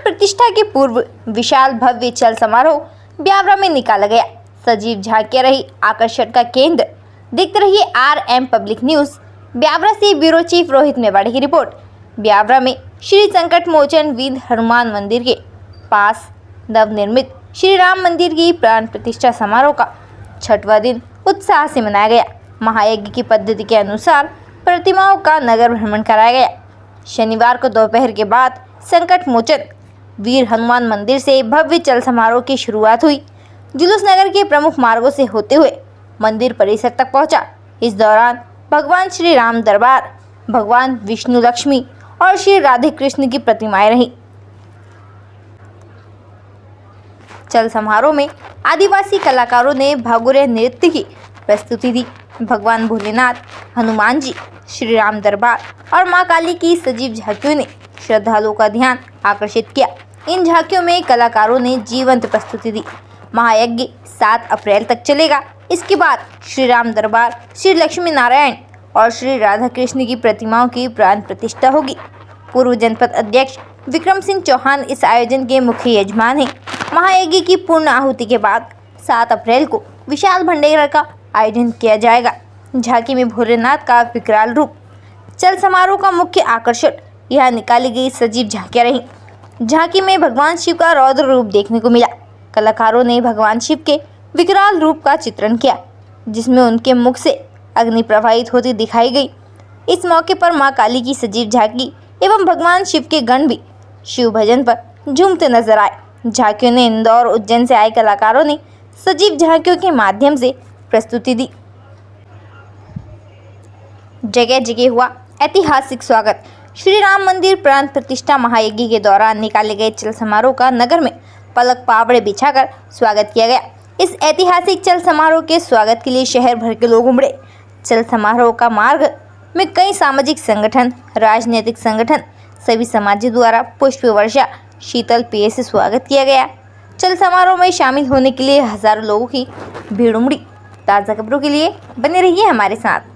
प्रतिष्ठा के पूर्व विशाल भव्य चल समारोह ब्यावरा में निकाला गया। सजीव झांकियां रही आकर्षण का केंद्र। देखते रहिए RM पब्लिक न्यूज। ब्यावरा से ब्यूरो चीफ रोहित मेवाड़े की रिपोर्ट। ब्यावरा में श्री संकट मोचन वीर हनुमान मंदिर के पास नवनिर्मित श्री राम मंदिर की प्राण प्रतिष्ठा समारोह का 6वां दिन उत्साह से मनाया गया। महायज्ञ की पद्धति के अनुसार प्रतिमाओं का नगर भ्रमण कराया गया। शनिवार को दोपहर के बाद संकट मोचन वीर हनुमान मंदिर से भव्य चल समारोह की शुरुआत हुई। जुलूस नगर के प्रमुख मार्गों से होते हुए मंदिर परिसर तक पहुंचा। इस दौरान भगवान श्री राम दरबार, भगवान विष्णु लक्ष्मी और श्री राधे कृष्ण की प्रतिमाएं रहीं। चल समारोह में आदिवासी कलाकारों ने भागुरे नृत्य की प्रस्तुति दी। भगवान भोलेनाथ, हनुमान जी, श्री राम दरबार और मां काली की सजीव झांकियों ने श्रद्धालुओं का ध्यान आकर्षित किया। इन झांकियों में कलाकारों ने जीवंत प्रस्तुति दी। महायज्ञ 7 अप्रैल तक चलेगा। इसके बाद श्री राम दरबार, श्री लक्ष्मी नारायण और श्री राधा कृष्ण की प्रतिमाओं की प्राण प्रतिष्ठा होगी। पूर्व जनपद अध्यक्ष विक्रम सिंह चौहान इस आयोजन के मुख्य यजमान हैं। महायज्ञ की पूर्ण आहुति के बाद 7 अप्रैल को विशाल भंडारा का आयोजन किया जाएगा। झांकी में भोलेनाथ का विकराल रूप। चल समारोह का मुख्य आकर्षण यह निकाली गई सजीव झांकियां रहीं। झांकी में भगवान शिव का रौद्र रूप देखने को मिला। कलाकारों ने भगवान शिव के विकराल रूप का चित्रण किया, जिसमें उनके मुख से अग्नि प्रवाहित होती दिखाई गई। इस मौके पर मां काली की सजीव झांकी एवं भगवान शिव के गण भी शिव भजन पर झूमते नजर आए। झांकियों ने इंदौर, उज्जैन से आए कलाकारों ने सजीव झांकियों के माध्यम से प्रस्तुति दी। जगह जगह हुआ ऐतिहासिक स्वागत। श्री राम मंदिर प्राण प्रतिष्ठा महायज्ञ के दौरान निकाले गए चल समारोह का नगर में पलक पावड़े बिछाकर स्वागत किया गया। इस ऐतिहासिक चल समारोह के स्वागत के लिए शहर भर के लोग उमड़े। चल समारोह का मार्ग में कई सामाजिक संगठन, राजनीतिक संगठन, सभी समाजों द्वारा पुष्प वर्षा, शीतल पेय से स्वागत किया गया। चल समारोह में शामिल होने के लिए हजारों लोगों की भीड़ उमड़ी। ताज़ा खबरों के लिए बने रहिए हमारे साथ।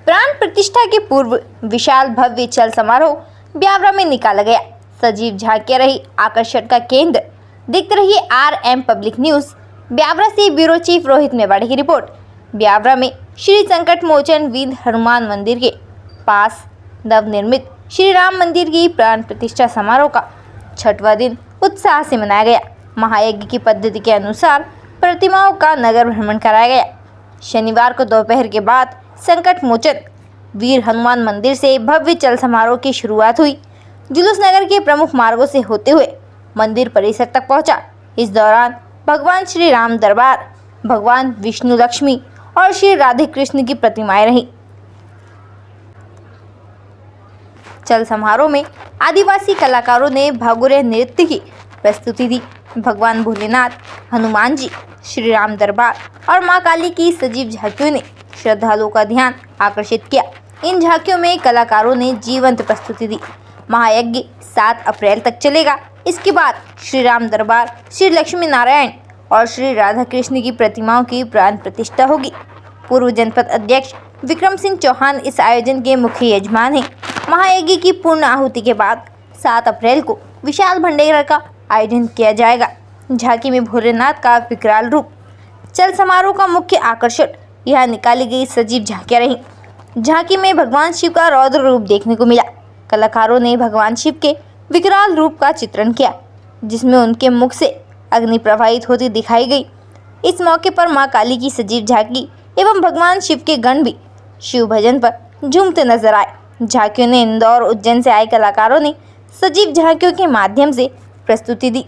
प्राण प्रतिष्ठा के पूर्व विशाल भव्य चल समारोह ब्यावरा में निकाला गया। सजीव झांकियां रही आकर्षण का केंद्र। देखते रहिए RM पब्लिक न्यूज। ब्यावरा से ब्यूरो चीफ रोहित मेवाड़े की रिपोर्ट। ब्यावरा में श्री संकट मोचन वीर हनुमान मंदिर के पास नवनिर्मित श्री राम मंदिर की प्राण प्रतिष्ठा समारोह का 6वां दिन उत्साह से मनाया गया। महायज्ञ की पद्धति के अनुसार प्रतिमाओं का नगर भ्रमण कराया गया। शनिवार को दोपहर के बाद संकट मोचन वीर हनुमान मंदिर से भव्य चल समारोह की शुरुआत हुई। जुलूस नगर के प्रमुख मार्गों से होते हुए मंदिर परिसर तक पहुंचा। इस दौरान भगवान श्री राम दरबार, भगवान विष्णु लक्ष्मी और श्री राधे कृष्ण की प्रतिमाएं रहीं। चल समारोह में आदिवासी कलाकारों ने भागुरे नृत्य की प्रस्तुति दी। भगवान भोलेनाथ, हनुमान जी, श्री राम दरबार और मां काली की सजीव झांकियों ने श्रद्धालुओं का ध्यान आकर्षित किया। इन झांकियों में कलाकारों ने जीवंत प्रस्तुति दी। महायज्ञ 7 अप्रैल तक चलेगा। इसके बाद श्री राम दरबार, श्री लक्ष्मी नारायण और श्री राधा कृष्ण की प्रतिमाओं की प्राण प्रतिष्ठा होगी। पूर्व जनपद अध्यक्ष विक्रम सिंह चौहान इस आयोजन के मुख्य यजमान हैं। महायज्ञ की पूर्ण आहुति के बाद 7 अप्रैल को विशाल भंडारा का आयोजन किया जाएगा। झांकी में भोलेनाथ का विकराल रूप। चल समारोह का मुख्य आकर्षण यह निकाली गई सजीव झांकियां रहीं। झांकी में भगवान शिव का रौद्र रूप देखने को मिला। कलाकारों ने भगवान शिव के विकराल रूप का चित्रण किया, जिसमें उनके मुख से अग्नि प्रवाहित होती दिखाई गई। इस मौके पर मां काली की सजीव झांकी एवं भगवान शिव के गण भी शिव भजन पर झूमते नजर आए। झांकियों ने इंदौर, उज्जैन से आए कलाकारों ने सजीव झांकियों के माध्यम से प्रस्तुति दी।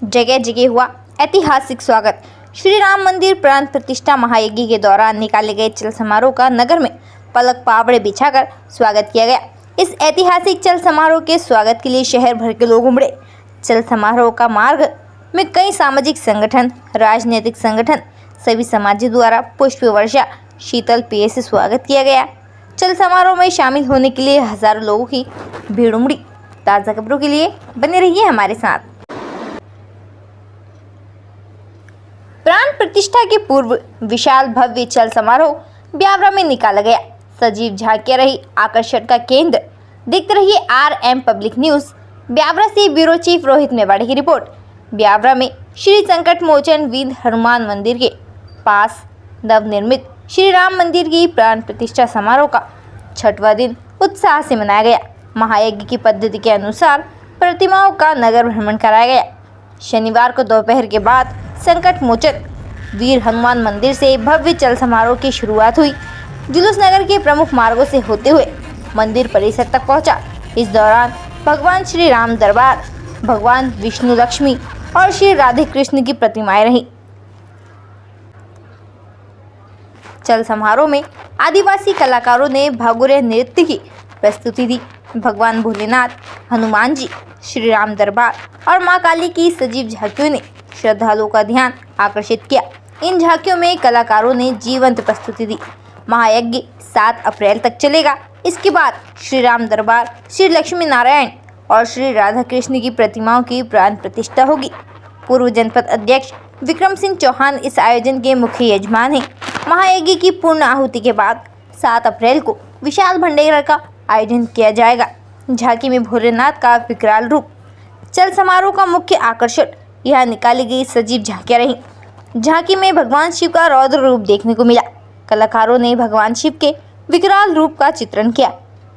जगह जगह हुआ ऐतिहासिक स्वागत। श्री राम मंदिर प्राण प्रतिष्ठा महायज्ञ के दौरान निकाले गए चल समारोह का नगर में पलक पावड़े बिछाकर स्वागत किया गया। इस ऐतिहासिक चल समारोह के स्वागत के लिए शहर भर के लोग उमड़े। चल समारोह का मार्ग में कई सामाजिक संगठन, राजनीतिक संगठन, सभी समाजों द्वारा पुष्प वर्षा, शीतल पेय से स्वागत किया गया। चल समारोह में शामिल होने के लिए हजारों लोगों की भीड़ उमड़ी। ताज़ा खबरों के लिए बने रहिए हमारे साथ। प्राण प्रतिष्ठा के पूर्व विशाल भव्य चल समारोह ब्यावरा में निकाला गया। सजीव झांकियां रही आकर्षण का केंद्र। देखते रहिए RM पब्लिक न्यूज। ब्यावरा से ब्यूरो चीफ रोहित मेवाड़ी की रिपोर्ट। ब्यावरा में श्री संकट मोचन वीर हनुमान मंदिर के पास नवनिर्मित श्री राम मंदिर की प्राण प्रतिष्ठा समारोह का 6वां दिन उत्साह से मनाया गया। महायज्ञ की पद्धति के अनुसार प्रतिमाओं का नगर भ्रमण कराया गया। शनिवार को दोपहर के बाद संकट मोचन वीर हनुमान मंदिर से भव्य चल समारोह की शुरुआत हुई। जुलूस नगर के प्रमुख मार्गों से होते हुए मंदिर परिसर तक पहुंचा। इस दौरान भगवान श्री राम दरबार, भगवान विष्णु लक्ष्मी और श्री राधे कृष्ण की प्रतिमाएं रहीं। चल समारोह में आदिवासी कलाकारों ने भागुरे नृत्य की प्रस्तुति दी। भगवान भोलेनाथ, हनुमान जी, श्री राम दरबार और मां काली की सजीव झांकियों ने श्रद्धालुओं का ध्यान आकर्षित किया। इन झांकियों में कलाकारों ने जीवंत प्रस्तुति दी। महायज्ञ 7 अप्रैल तक चलेगा। इसके बाद श्री राम दरबार, श्री लक्ष्मी नारायण और श्री राधा कृष्ण की प्रतिमाओं की प्राण प्रतिष्ठा होगी। पूर्व जनपद अध्यक्ष विक्रम सिंह चौहान इस आयोजन के मुख्य यजमान हैं। महायज्ञ की पूर्ण आहुति के बाद 7 अप्रैल को विशाल भंडारा का आयोजन किया जाएगा। झांकी में भोलेनाथ का विकराल रूप। चल समारोह का मुख्य आकर्षण यह निकाली गई सजीव झांकियां रहीं। झांकी में भगवान शिव का रौद्र रूप देखने को मिला। कलाकारों ने भगवान शिव के विकराल रूप का चित्रण किया,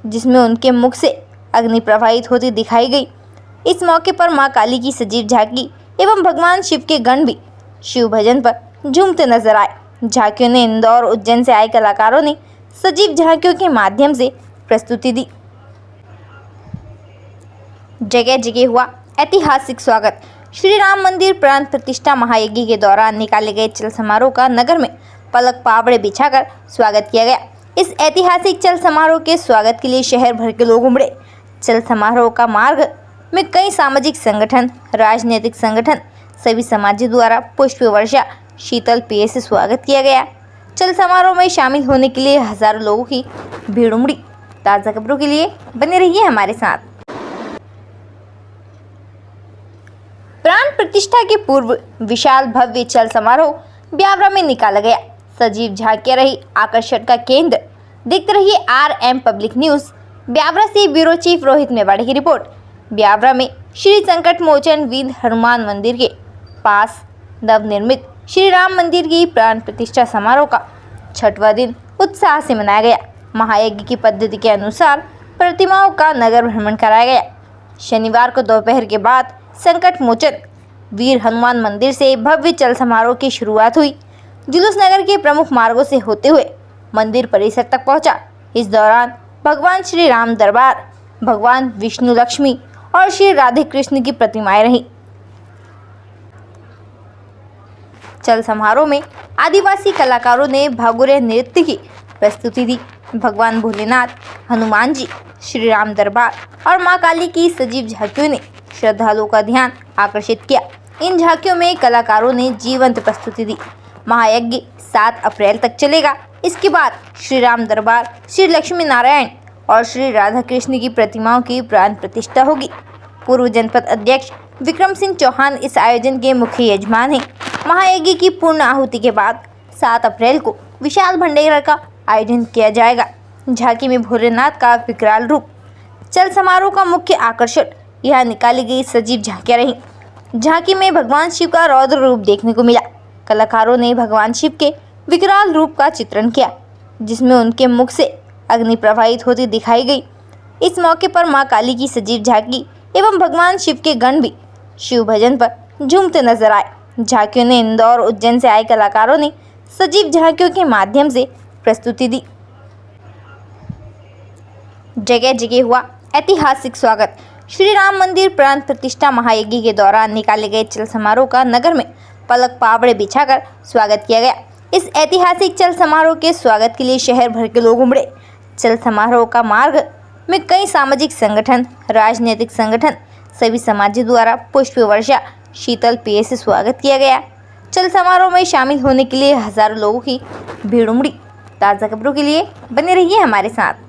जिसमें उनके मुख से अग्नि प्रवाहित होती दिखाई गई। इस मौके पर मां काली की सजीव झांकी एवं भगवान शिव के गण भी शिव भजन पर झूमते नजर आए। झांकियों ने इंदौर, उज्जैन से आए कलाकारों ने सजीव झांकियों के माध्यम से प्रस्तुति दी। जगह जगह हुआ ऐतिहासिक स्वागत। श्री राम मंदिर प्राण प्रतिष्ठा महायज्ञ के दौरान निकाले गए चल समारोह का नगर में पलक पावड़े बिछाकर स्वागत किया गया। इस ऐतिहासिक चल समारोह के स्वागत के लिए शहर भर के लोग उमड़े। चल समारोह का मार्ग में कई सामाजिक संगठन, राजनीतिक संगठन, सभी समाजों द्वारा पुष्प वर्षा, शीतल पेय से स्वागत किया गया। चल समारोह में शामिल होने के लिए हजारों लोगों की भीड़ उमड़ी। ताज़ा खबरों के लिए बने रहिए हमारे साथ। प्राण प्रतिष्ठा के पूर्व विशाल भव्य चल समारोह ब्यावरा में निकाला गया। सजीव झांकियां रही आकर्षण का केंद्र। देखते रहिए RM पब्लिक न्यूज। ब्यावरा से ब्यूरो चीफ रोहित मेवाड़ी की रिपोर्ट। ब्यावरा में श्री संकट मोचन वीर हनुमान मंदिर के पास नवनिर्मित श्री राम मंदिर की प्राण प्रतिष्ठा समारोह का 6वां दिन उत्साह से मनाया गया। महायज्ञ की पद्धति के अनुसार प्रतिमाओं का नगर भ्रमण कराया गया। शनिवार को दोपहर के बाद संकट मोचन वीर हनुमान मंदिर से भव्य चल समारोह की शुरुआत हुई। जुलूस नगर के प्रमुख मार्गों से होते हुए मंदिर परिसर तक पहुंचा। इस दौरान भगवान श्री राम दरबार, भगवान विष्णु लक्ष्मी और श्री राधे कृष्ण की प्रतिमाएं रहीं। चल समारोह में आदिवासी कलाकारों ने भागुरे नृत्य की प्रस्तुति दी। भगवान भोलेनाथ, हनुमान जी, श्री राम दरबार और मां काली की सजीव झांकियों ने श्रद्धालुओं का ध्यान आकर्षित किया। इन झांकियों में कलाकारों ने जीवंत प्रस्तुति दी। महायज्ञ 7 अप्रैल तक चलेगा। इसके बाद श्री राम दरबार, श्री लक्ष्मी नारायण और श्री राधा कृष्ण की प्रतिमाओं की प्राण प्रतिष्ठा होगी। पूर्व जनपद अध्यक्ष विक्रम सिंह चौहान इस आयोजन के मुख्य यजमान हैं। महायज्ञ की पूर्ण आहुति के बाद 7 अप्रैल को विशाल भंडारा का आयोजन किया जाएगा। झांकी में भोलेनाथ का विकराल रूप। चल समारोह का मुख्य आकर्षण यह निकाली गई सजीव झांकियां रहीं। झांकी में भगवान शिव का रौद्र रूप देखने को मिला। कलाकारों ने भगवान शिव के विकराल रूप का चित्रण किया, जिसमें उनके मुख से अग्नि प्रवाहित होती दिखाई गई। इस मौके पर मां काली की सजीव झांकी एवं भगवान शिव के गण भी शिव भजन पर झूमते नजर आए। झांकियों ने इंदौर, उज्जैन से आए कलाकारों ने सजीव झांकियों के माध्यम से प्रस्तुति दी। जगह जगह हुआ ऐतिहासिक स्वागत। श्री राम मंदिर प्राण प्रतिष्ठा महायज्ञ के दौरान निकाले गए चल समारोह का नगर में पलक पावड़े बिछाकर स्वागत किया गया। इस ऐतिहासिक चल समारोह के स्वागत के लिए शहर भर के लोग उमड़े। चल समारोह का मार्ग में कई सामाजिक संगठन, राजनीतिक संगठन, सभी समाजों द्वारा पुष्प वर्षा, शीतल पेय से स्वागत किया गया। चल समारोह में शामिल होने के लिए हजारों लोगों की भीड़ उमड़ी। ताज़ा खबरों के लिए बने रहिए हमारे साथ।